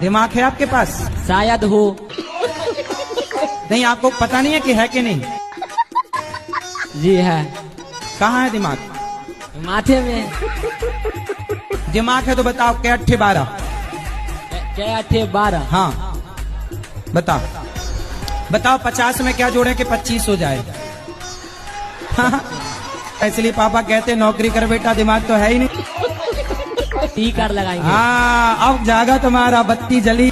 दिमाग है आपके पास? शायद हो। नहीं, आपको पता नहीं है कि है कि नहीं? जी है। कहाँ है दिमाग? माथे में। दिमाग है तो बताओ, क्या 8 12? क्या 8 12? हाँ बताओ बताओ, 50 में क्या जोड़े कि 25 हो जाए? इसलिए पापा कहते नौकरी कर बेटा, दिमाग तो है ही नहीं। टी कर लगाएंगे। हाँ, अब जागा तुम्हारा बत्ती जली।